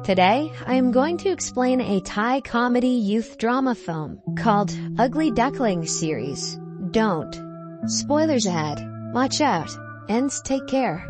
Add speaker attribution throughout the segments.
Speaker 1: Today, I am going to explain a Thai comedy youth drama film called Ugly Duckling series. Don't. Spoilers ahead. Watch out, and take care.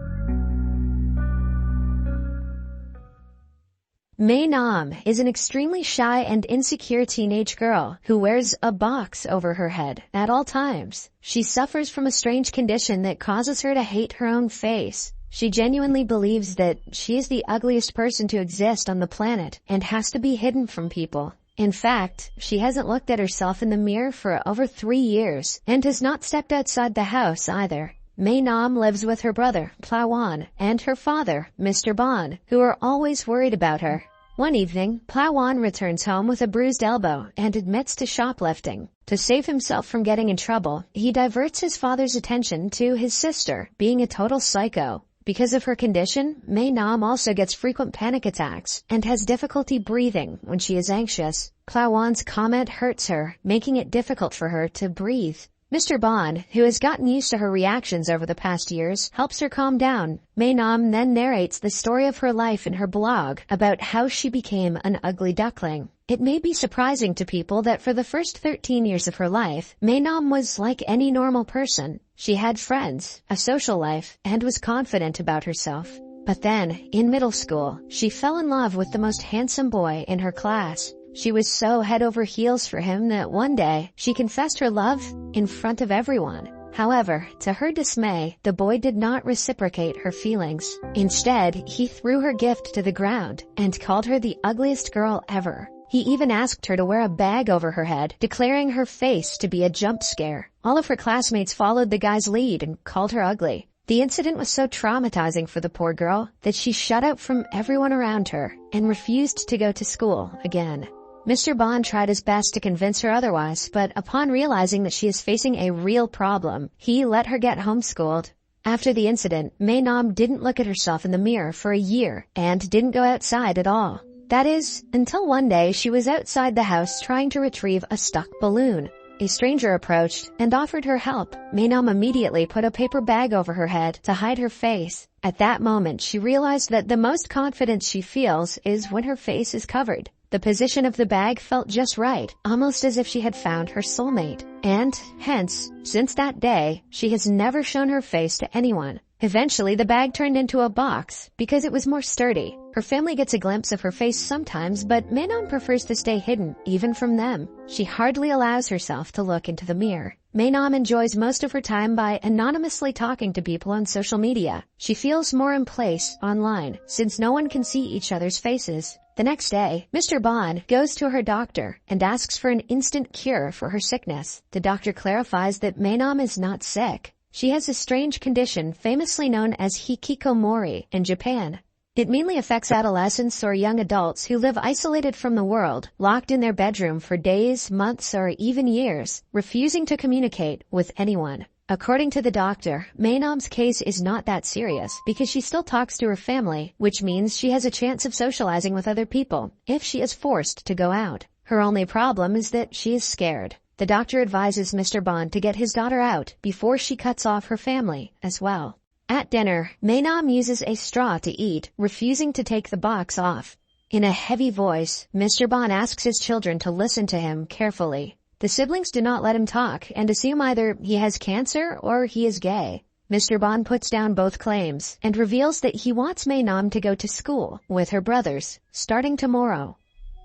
Speaker 1: Mei Nam is an extremely shy and insecure teenage girl who wears a box over her head at all times. She suffers from a strange condition that causes her to hate her own face. She genuinely believes that she is the ugliest person to exist on the planet and has to be hidden from people. In fact, she hasn't looked at herself in the mirror for over 3 years and has not stepped outside the house either. Mei Nam lives with her brother, Plawan, and her father, Mr. Bon, who are always worried about her. One evening, Plawan returns home with a bruised elbow and admits to shoplifting. To save himself from getting in trouble, he diverts his father's attention to his sister, being a total psycho. Because of her condition, Mei Nam also gets frequent panic attacks and has difficulty breathing when she is anxious. Plawan's comment hurts her, making it difficult for her to breathe. Mr. Bon, who has gotten used to her reactions over the past years, helps her calm down. Mei Nam then narrates the story of her life in her blog about how she became an ugly duckling. It may be surprising to people that for the first 13 years of her life, Mei Nam was like any normal person. She had friends, a social life, and was confident about herself. But then, in middle school, she fell in love with the most handsome boy in her class. She was so head over heels for him that one day, she confessed her love in front of everyone. However, to her dismay, the boy did not reciprocate her feelings. Instead, he threw her gift to the ground and called her the ugliest girl ever. He even asked her to wear a bag over her head, declaring her face to be a jump scare. All of her classmates followed the guy's lead and called her ugly. The incident was so traumatizing for the poor girl that she shut out from everyone around her and refused to go to school again. Mr. Bon tried his best to convince her otherwise, but upon realizing that she is facing a real problem, he let her get homeschooled. After the incident, Mei Nam didn't look at herself in the mirror for a year and didn't go outside at all. That is, until one day she was outside the house trying to retrieve a stuck balloon. A stranger approached and offered her help. Mei Nam immediately put a paper bag over her head to hide her face. At that moment, she realized that the most confidence she feels is when her face is covered. The position of the bag felt just right, almost as if she had found her soulmate. And, hence, since that day, she has never shown her face to anyone. Eventually, the bag turned into a box because it was more sturdy. Her family gets a glimpse of her face sometimes, but Mei Nam prefers to stay hidden, even from them. She hardly allows herself to look into the mirror. Mei Nam enjoys most of her time by anonymously talking to people on social media. She feels more in place online, since no one can see each other's faces. The next day, Mr. Bon goes to her doctor and asks for an instant cure for her sickness. The doctor clarifies that Mei Nam is not sick. She has a strange condition famously known as hikikomori in Japan. It mainly affects adolescents or young adults who live isolated from the world, locked in their bedroom for days, months, or even years, refusing to communicate with anyone. According to the doctor, Mei Nam's case is not that serious because she still talks to her family, which means she has a chance of socializing with other people if she is forced to go out. Her only problem is that she is scared. The doctor advises Mr. Bon to get his daughter out before she cuts off her family as well. At dinner, Mei Nam uses a straw to eat, refusing to take the box off. In a heavy voice, Mr. Bon asks his children to listen to him carefully. The siblings do not let him talk and assume either he has cancer or he is gay. Mr. Bon puts down both claims and reveals that he wants Mei Nam to go to school with her brothers, starting tomorrow.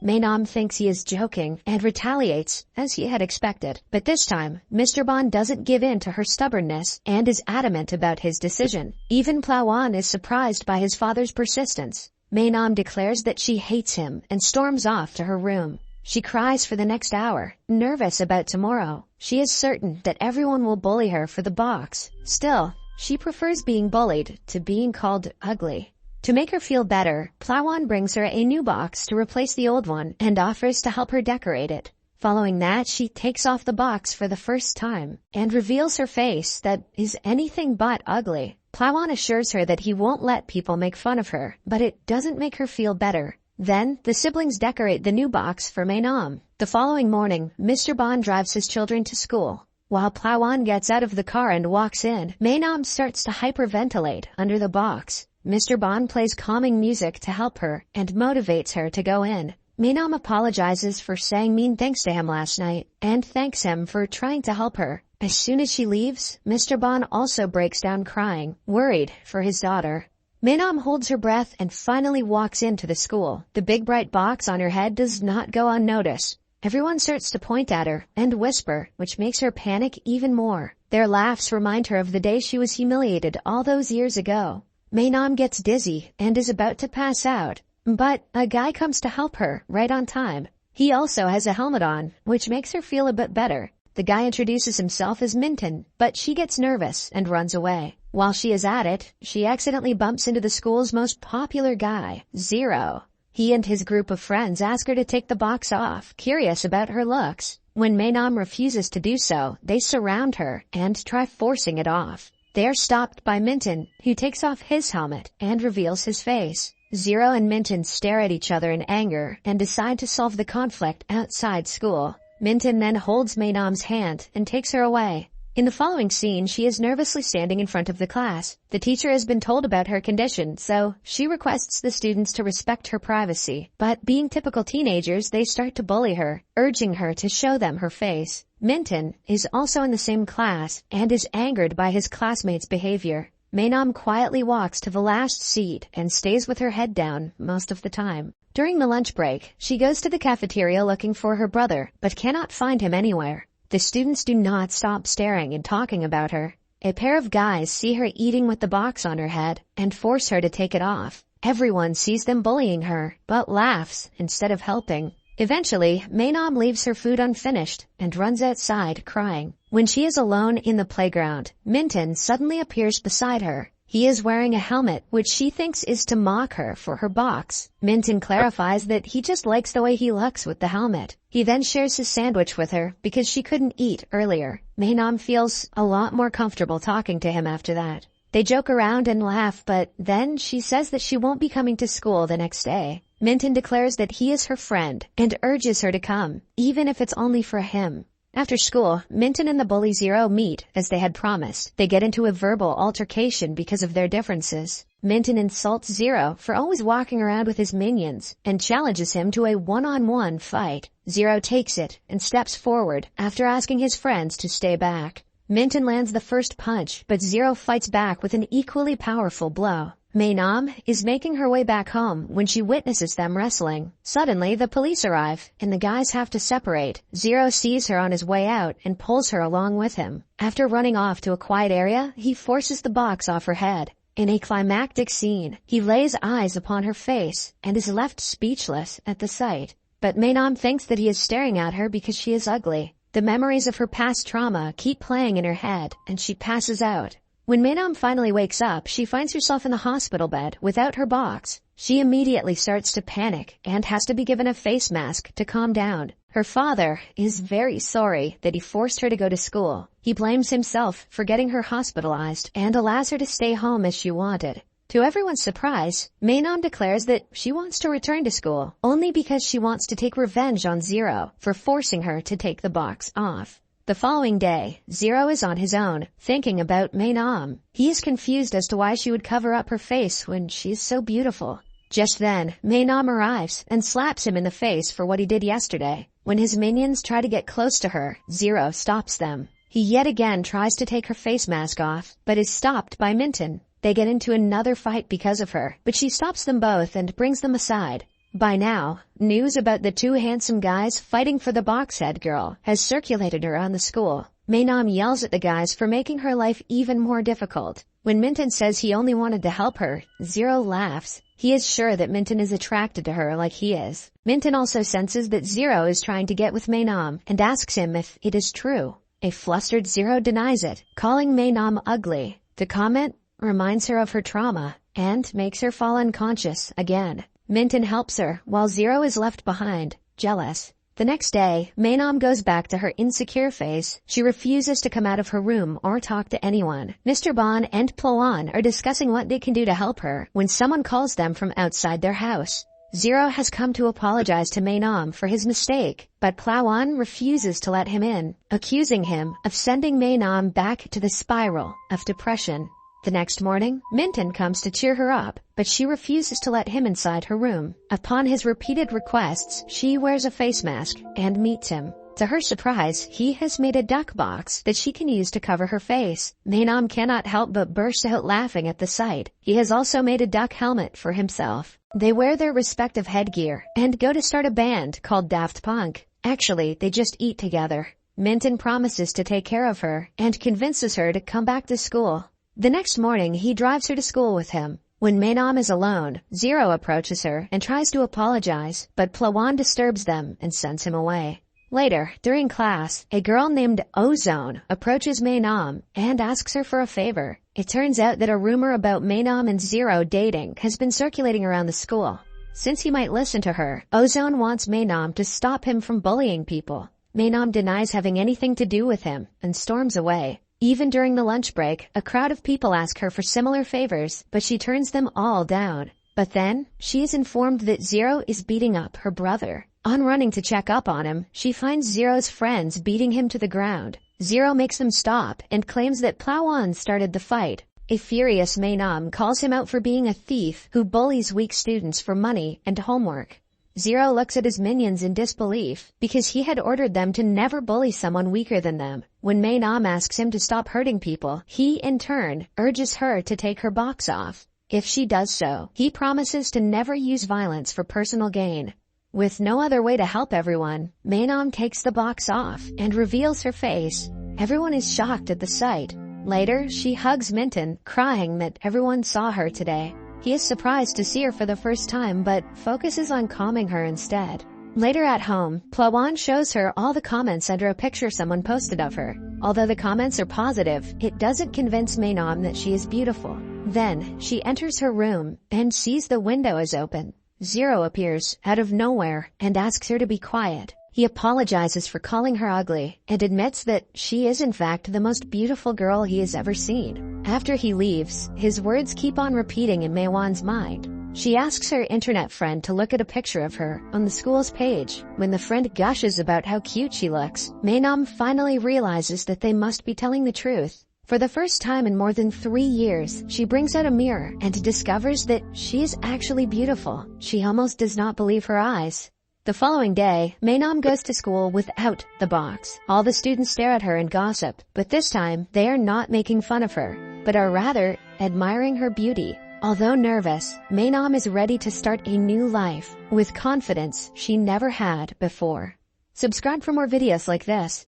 Speaker 1: Mei Nam thinks he is joking and retaliates, as he had expected. But this time, Mr. Bon doesn't give in to her stubbornness and is adamant about his decision. Even Plawan is surprised by his father's persistence. Mei Nam declares that she hates him and storms off to her room. She cries for the next hour, nervous about tomorrow. She is certain that everyone will bully her for the box. Still, she prefers being bullied to being called ugly. To make her feel better, Plawan brings her a new box to replace the old one and offers to help her decorate it. Following that, she takes off the box for the first time and reveals her face that is anything but ugly. Plawan assures her that he won't let people make fun of her, but it doesn't make her feel better. Then, the siblings decorate the new box for Mei Nam. The following morning, Mr. Bon drives his children to school. While Plawan gets out of the car and walks in, Mei Nam starts to hyperventilate under the box. Mr. Bond plays calming music to help her and motivates her to go in. Maenam apologizes for saying mean things to him last night and thanks him for trying to help her. As soon as she leaves, Mr. Bond also breaks down crying, worried for his daughter. Maenam holds her breath and finally walks into the school. The big bright box on her head does not go unnoticed. Everyone starts to point at her and whisper, which makes her panic even more. Their laughs remind her of the day she was humiliated all those years ago. Maenam gets dizzy and is about to pass out, but a guy comes to help her right on time. He also has a helmet on, which makes her feel a bit better. The guy introduces himself as Minton, but she gets nervous and runs away. While she is at it, she accidentally bumps into the school's most popular guy, Zero. He and his group of friends ask her to take the box off, curious about her looks. When Maenam refuses to do so, they surround her and try forcing it off. They are stopped by Minton, who takes off his helmet and reveals his face. Zero and Minton stare at each other in anger and decide to solve the conflict outside school. Minton then holds Maenam's hand and takes her away. In the following scene, she is nervously standing in front of the class. The teacher has been told about her condition, so she requests the students to respect her privacy. But being typical teenagers, they start to bully her, urging her to show them her face. Minton is also in the same class and is angered by his classmates' behavior. Maenam quietly walks to the last seat and stays with her head down most of the time. During the lunch break, she goes to the cafeteria looking for her brother, but cannot find him anywhere. The students do not stop staring and talking about her. A pair of guys see her eating with the box on her head and force her to take it off. Everyone sees them bullying her, but laughs instead of helping. Eventually, Maenam leaves her food unfinished and runs outside crying. When she is alone in the playground, Minton suddenly appears beside her. He is wearing a helmet, which she thinks is to mock her for her box. Minton clarifies that he just likes the way he looks with the helmet. He then shares his sandwich with her because she couldn't eat earlier. Maenam feels a lot more comfortable talking to him after that. They joke around and laugh, but then she says that she won't be coming to school the next day. Minton declares that he is her friend and urges her to come, even if it's only for him. After school, Minton and the bully Zero meet as they had promised. They get into a verbal altercation because of their differences. Minton insults Zero for always walking around with his minions and challenges him to a one-on-one fight. Zero takes it and steps forward after asking his friends to stay back. Minton lands the first punch, but Zero fights back with an equally powerful blow. Maenam is making her way back home when she witnesses them wrestling. Suddenly, the police arrive, and the guys have to separate. Zero sees her on his way out and pulls her along with him. After running off to a quiet area, he forces the box off her head. In a climactic scene, he lays eyes upon her face and is left speechless at the sight. But Maenam thinks that he is staring at her because she is ugly. The memories of her past trauma keep playing in her head, and she passes out. When Maenam finally wakes up, she finds herself in the hospital bed without her box. She immediately starts to panic and has to be given a face mask to calm down. Her father is very sorry that he forced her to go to school. He blames himself for getting her hospitalized and allows her to stay home as she wanted. To everyone's surprise, Maenam declares that she wants to return to school only because she wants to take revenge on Zero for forcing her to take the box off. The following day, Zero is on his own, thinking about Maenam. He is confused as to why she would cover up her face when she is so beautiful. Just then, Maenam arrives and slaps him in the face for what he did yesterday. When his minions try to get close to her, Zero stops them. He yet again tries to take her face mask off, but is stopped by Minton. They get into another fight because of her, but she stops them both and brings them aside. By now, news about the two handsome guys fighting for the box-head girl has circulated around the school. Maenam yells at the guys for making her life even more difficult. When Minton says he only wanted to help her, Zero laughs. He is sure that Minton is attracted to her like he is. Minton also senses that Zero is trying to get with Maenam and asks him if it is true. A flustered Zero denies it, calling Maenam ugly. The comment reminds her of her trauma and makes her fall unconscious again. Minton helps her while Zero is left behind, jealous. The next day, Maenam goes back to her insecure phase. She refuses to come out of her room or talk to anyone. Mr. Bond and Ploan are discussing what they can do to help her when someone calls them from outside their house. Zero has come to apologize to Maenam for his mistake, but Ploan refuses to let him in, accusing him of sending Maenam back to the spiral of depression. The next morning, Minton comes to cheer her up, but she refuses to let him inside her room. Upon his repeated requests, she wears a face mask and meets him. To her surprise, he has made a duck box that she can use to cover her face. Maenam cannot help but burst out laughing at the sight. He has also made a duck helmet for himself. They wear their respective headgear and go to start a band called Daft Punk. Actually, they just eat together. Minton promises to take care of her and convinces her to come back to school. The next morning, he drives her to school with him. When Maenam is alone, Zero approaches her and tries to apologize, but Plawan disturbs them and sends him away. Later, during class, a girl named Ozone approaches Maenam and asks her for a favor. It turns out that a rumor about Maenam and Zero dating has been circulating around the school. Since he might listen to her, Ozone wants Maenam to stop him from bullying people. Maenam denies having anything to do with him and storms away. Even during the lunch break, a crowd of people ask her for similar favors, but she turns them all down. But then, she is informed that Zero is beating up her brother. On running to check up on him, she finds Zero's friends beating him to the ground. Zero makes them stop and claims that Plawan started the fight. A furious Maenam calls him out for being a thief who bullies weak students for money and homework. Zero looks at his minions in disbelief because he had ordered them to never bully someone weaker than them. When Maenam asks him to stop hurting people, he, in turn, urges her to take her box off. If she does so, he promises to never use violence for personal gain. With no other way to help everyone, Maenam takes the box off and reveals her face. Everyone is shocked at the sight. Later, she hugs Minton, crying that everyone saw her today. He is surprised to see her for the first time, but focuses on calming her instead. Later at home, Plawan shows her all the comments under a picture someone posted of her. Although the comments are positive, it doesn't convince Maenam that she is beautiful. Then, she enters her room and sees the window is open. Zero appears out of nowhere and asks her to be quiet. He apologizes for calling her ugly and admits that she is in fact the most beautiful girl he has ever seen. After he leaves, his words keep on repeating in Maewon's mind. She asks her internet friend to look at a picture of her on the school's page. When the friend gushes about how cute she looks, Maenam finally realizes that they must be telling the truth. For the first time in more than 3 years, she brings out a mirror and discovers that she is actually beautiful. She almost does not believe her eyes. The following day, Maenam goes to school without the box. All the students stare at her and gossip, but this time, they are not making fun of her, but are rather admiring her beauty. Although nervous, Maenam is ready to start a new life with confidence she never had before. Subscribe for more videos like this.